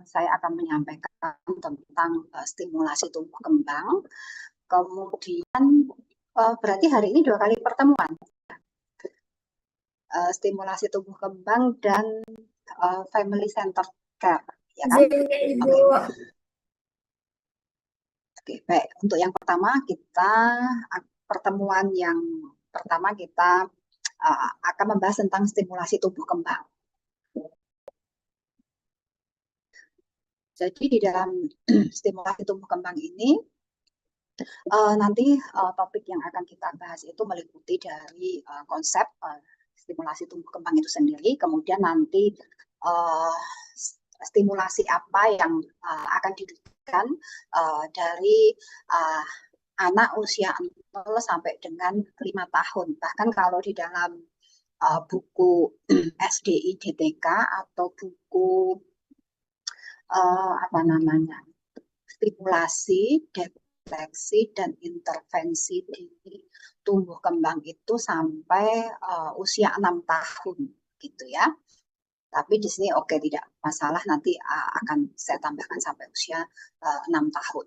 saya akan menyampaikan tentang stimulasi tumbuh kembang. Kemudian berarti hari ini 2 kali pertemuan, stimulasi tumbuh kembang dan family center care, ya kan? Ibu. Oke, baik. Untuk yang pertama pertemuan yang pertama kita akan membahas tentang stimulasi tumbuh kembang. Jadi di dalam stimulasi tumbuh kembang ini nanti topik yang akan kita bahas itu meliputi dari konsep stimulasi tumbuh kembang itu sendiri, kemudian nanti stimulasi apa yang akan diberikan dari anak usia 0 sampai dengan 5 tahun. Bahkan kalau di dalam buku SDI DTK atau buku stimulasi, deteksi, dan intervensi dini tumbuh kembang itu sampai usia 6 tahun gitu ya. Tapi di sini oke, tidak masalah, nanti akan saya tambahkan sampai usia 6 tahun.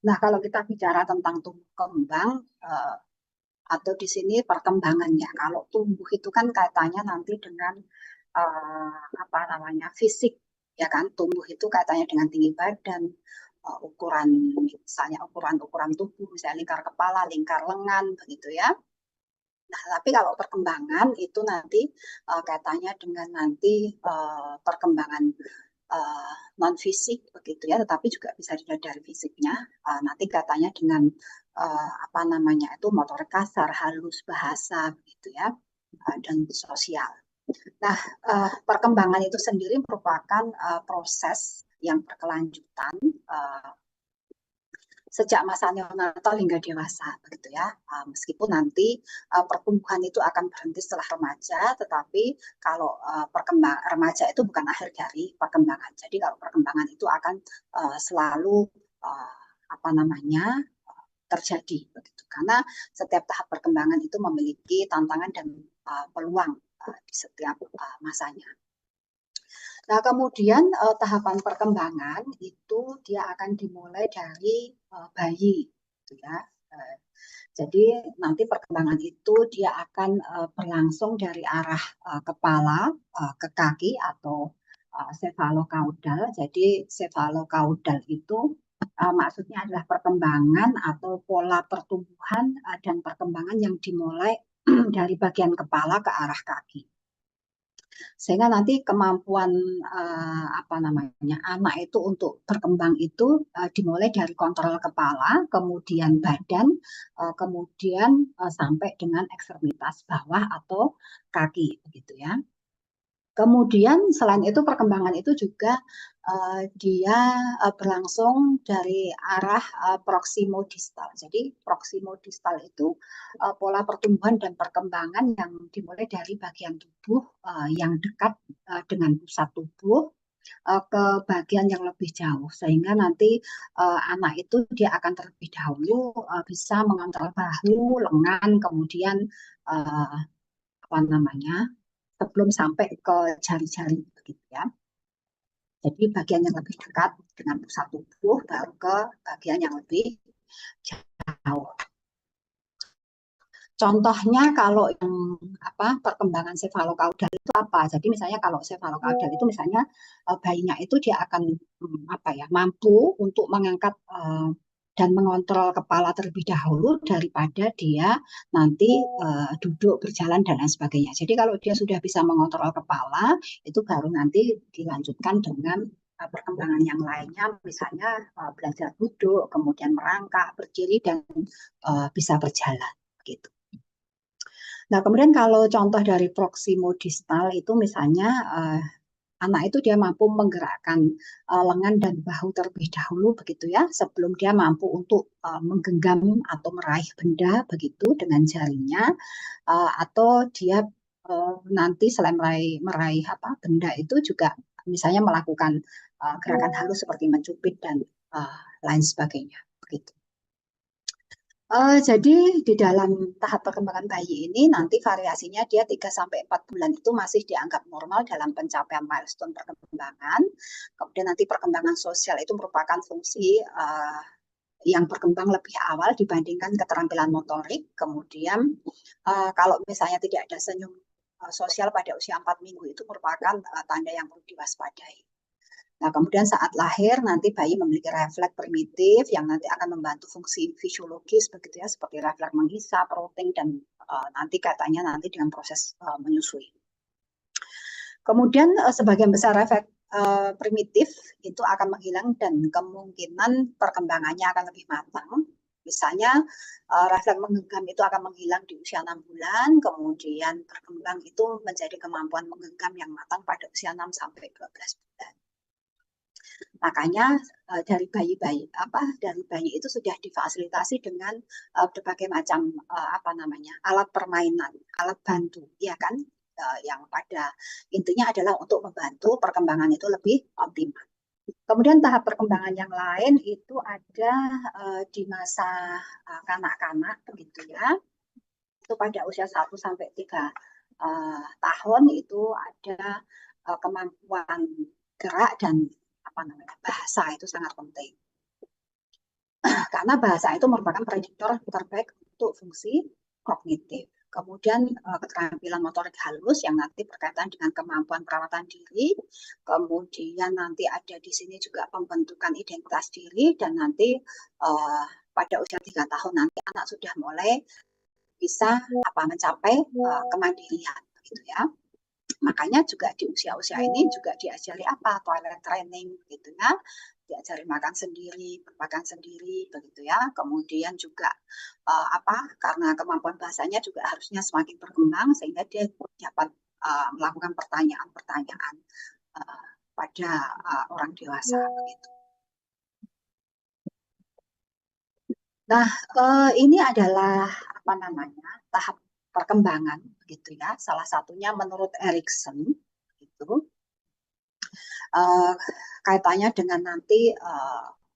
Nah, kalau kita bicara tentang tumbuh kembang atau di sini perkembangannya, kalau tumbuh itu kan kaitannya nanti dengan fisik, ya kan? Tumbuh itu kaitannya dengan tinggi badan, ukuran, misalnya ukuran tubuh, misalnya lingkar kepala, lingkar lengan, begitu ya. Nah, tapi kalau perkembangan itu nanti kaitannya dengan nanti perkembangan non fisik begitu ya, tetapi juga bisa dilihat dari fisiknya. Nanti katanya dengan itu motorik kasar, halus, bahasa begitu ya, dan sosial. Nah, perkembangan itu sendiri merupakan proses yang berkelanjutan sejak masa neonatal hingga dewasa begitu ya. Meskipun nanti pertumbuhan itu akan berhenti setelah remaja, tetapi kalau remaja itu bukan akhir dari perkembangan. Jadi kalau perkembangan itu akan selalu terjadi begitu, karena setiap tahap perkembangan itu memiliki tantangan dan peluang di setiap masanya. Nah, kemudian tahapan perkembangan itu dia akan dimulai dari bayi, gitu ya. Jadi nanti perkembangan itu dia akan berlangsung dari arah kepala ke kaki atau cephalocaudal. Jadi cephalocaudal itu maksudnya adalah perkembangan atau pola pertumbuhan dan perkembangan yang dimulai dari bagian kepala ke arah kaki. Sehingga nanti kemampuan anak itu untuk berkembang itu dimulai dari kontrol kepala, kemudian badan, kemudian sampai dengan ekstremitas bawah atau kaki begitu ya. Kemudian selain itu perkembangan itu juga dia berlangsung dari arah proximodistal. Jadi proximodistal itu pola pertumbuhan dan perkembangan yang dimulai dari bagian tubuh yang dekat dengan pusat tubuh ke bagian yang lebih jauh, sehingga nanti anak itu dia akan terlebih dahulu bisa mengontrol bahu, lengan, kemudian sebelum sampai ke jari-jari begitu ya. Jadi bagian yang lebih dekat dengan pusat tubuh baru ke bagian yang lebih jauh. Contohnya kalau yang perkembangan cephalocaudal itu apa? Jadi misalnya kalau cephalocaudal itu misalnya bayinya itu dia akan mampu untuk mengangkat dan mengontrol kepala terlebih dahulu daripada dia nanti duduk, berjalan, dan lain sebagainya. Jadi kalau dia sudah bisa mengontrol kepala, itu baru nanti dilanjutkan dengan perkembangan yang lainnya, misalnya belajar duduk, kemudian merangkak, berdiri, dan bisa berjalan. Gitu. Nah, kemudian kalau contoh dari proximodistal itu misalnya anak itu dia mampu menggerakkan lengan dan bahu terlebih dahulu begitu ya, sebelum dia mampu untuk menggenggam atau meraih benda begitu dengan jarinya, atau dia nanti selain meraih benda itu juga misalnya melakukan gerakan halus seperti mencubit dan lain sebagainya begitu. Jadi di dalam tahap perkembangan bayi ini nanti variasinya dia 3 sampai 4 bulan itu masih dianggap normal dalam pencapaian milestone perkembangan. Kemudian nanti perkembangan sosial itu merupakan fungsi yang berkembang lebih awal dibandingkan keterampilan motorik. Kemudian kalau misalnya tidak ada senyum sosial pada usia 4 minggu itu merupakan tanda yang perlu diwaspadai. Nah, kemudian saat lahir nanti bayi memiliki refleks primitif yang nanti akan membantu fungsi fisiologis begitu ya, seperti refleks menghisap, rotting dan nanti katanya nanti dengan proses menyusui. Kemudian sebagian besar refleks primitif itu akan menghilang dan kemungkinan perkembangannya akan lebih matang. Misalnya refleks menggenggam itu akan menghilang di usia 6 bulan, kemudian berkembang itu menjadi kemampuan menggenggam yang matang pada usia 6 sampai 12 bulan. Makanya dari bayi itu sudah difasilitasi dengan berbagai macam alat permainan, alat bantu, ya kan, yang pada intinya adalah untuk membantu perkembangan itu lebih optimal. Kemudian tahap perkembangan yang lain itu ada di masa kanak-kanak begitu ya. Itu pada usia 1 sampai 3 tahun itu ada kemampuan gerak dan bahasa itu sangat penting. Karena bahasa itu merupakan prediktor terbaik untuk fungsi kognitif. Kemudian keterampilan motorik halus yang nanti berkaitan dengan kemampuan perawatan diri. Kemudian nanti ada di sini juga pembentukan identitas diri dan nanti pada usia 3 tahun nanti anak sudah mulai bisa mencapai kemandirian gitu ya. Makanya juga di usia-usia ini juga diajari toilet training gitu ya, diajari makan sendiri, bermakan sendiri begitu ya. Kemudian juga karena kemampuan bahasanya juga harusnya semakin berkembang sehingga dia dapat melakukan pertanyaan-pertanyaan pada orang dewasa begitu. Nah, ini adalah tahap perkembangan begitu ya. Salah satunya menurut Erikson itu kaitannya dengan nanti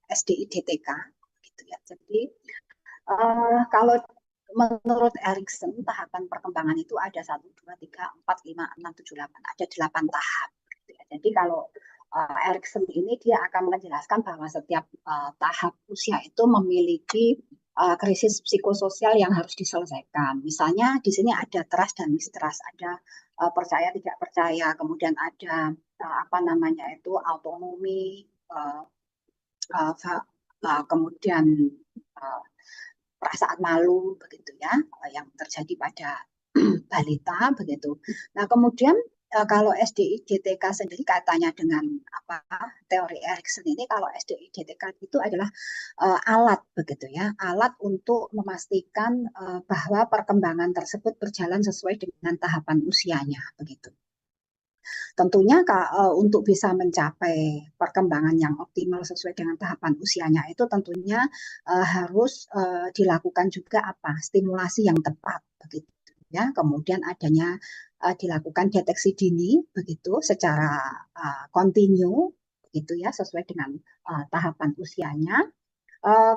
SDI-DTK gitu ya. Jadi kalau menurut Erikson tahapan perkembangan itu ada 1, 2, 3, 4, 5, 6, 7, 8. Ada 8 tahap. Gitu ya. Jadi kalau Erikson ini dia akan menjelaskan bahwa setiap tahap usia itu memiliki krisis psikososial yang harus diselesaikan. Misalnya di sini ada trust dan mistrust, ada percaya tidak percaya, kemudian ada autonomi, kemudian perasaan malu begitu ya, yang terjadi pada balita begitu. Nah, kemudian kalau SDI-DTK sendiri katanya dengan teori Erikson ini, kalau SDI-DTK itu adalah alat begitu ya, alat untuk memastikan bahwa perkembangan tersebut berjalan sesuai dengan tahapan usianya begitu. Tentunya untuk bisa mencapai perkembangan yang optimal sesuai dengan tahapan usianya itu tentunya harus dilakukan juga stimulasi yang tepat begitu ya. Kemudian adanya dilakukan deteksi dini begitu secara kontinu begitu ya, sesuai dengan tahapan usianya.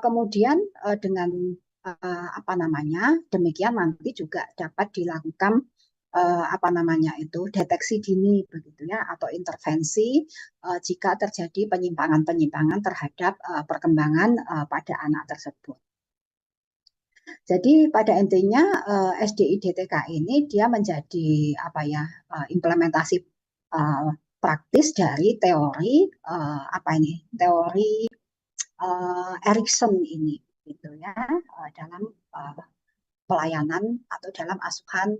Kemudian dengan demikian nanti juga dapat dilakukan deteksi dini begitu ya, atau intervensi jika terjadi penyimpangan-penyimpangan terhadap perkembangan pada anak tersebut. Jadi pada intinya SDI-DTK ini dia menjadi implementasi praktis dari teori teori Erikson ini gitu ya, dalam pelayanan atau dalam asuhan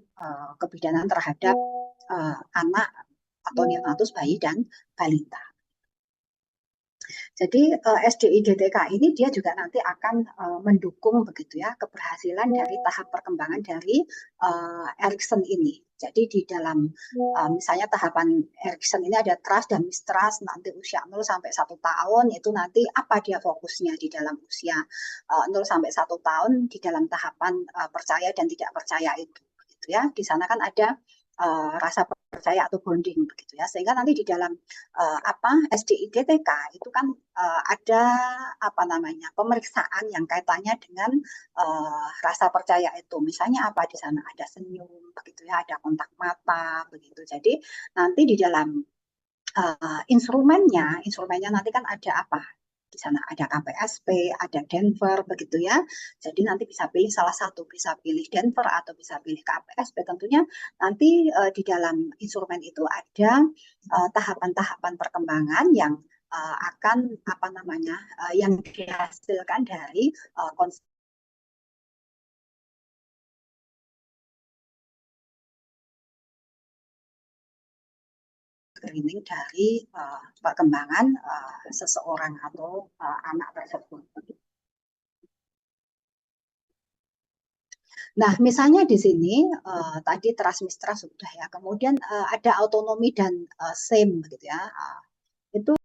kebidanan terhadap anak atau neonatus, bayi dan balita. Jadi SDI-DTK ini dia juga nanti akan mendukung begitu ya keberhasilan dari tahap perkembangan dari Erikson ini. Jadi di dalam misalnya tahapan Erikson ini ada trust dan mistrust, nanti usia 0 sampai 1 tahun itu nanti apa dia fokusnya di dalam usia 0 sampai 1 tahun di dalam tahapan percaya dan tidak percaya itu. Gitu ya. Di sana kan ada rasa percaya atau bonding begitu ya. Sehingga nanti di dalam SDIDTK itu kan ada apa namanya pemeriksaan yang kaitannya dengan rasa percaya itu. Misalnya apa di sana ada senyum begitu ya, ada kontak mata begitu. Jadi nanti di dalam instrumennya nanti kan ada apa? Di sana ada KPSP, ada Denver begitu ya. Jadi nanti bisa pilih salah satu, bisa pilih Denver atau bisa pilih KPSP. Tentunya nanti di dalam instrumen itu ada tahapan-tahapan perkembangan yang akan apa namanya yang dihasilkan dari screening dari perkembangan seseorang atau anak tersebut. Nah, misalnya di sini tadi trust mistrust sudah ya, kemudian ada autonomi dan same gitu ya. Itu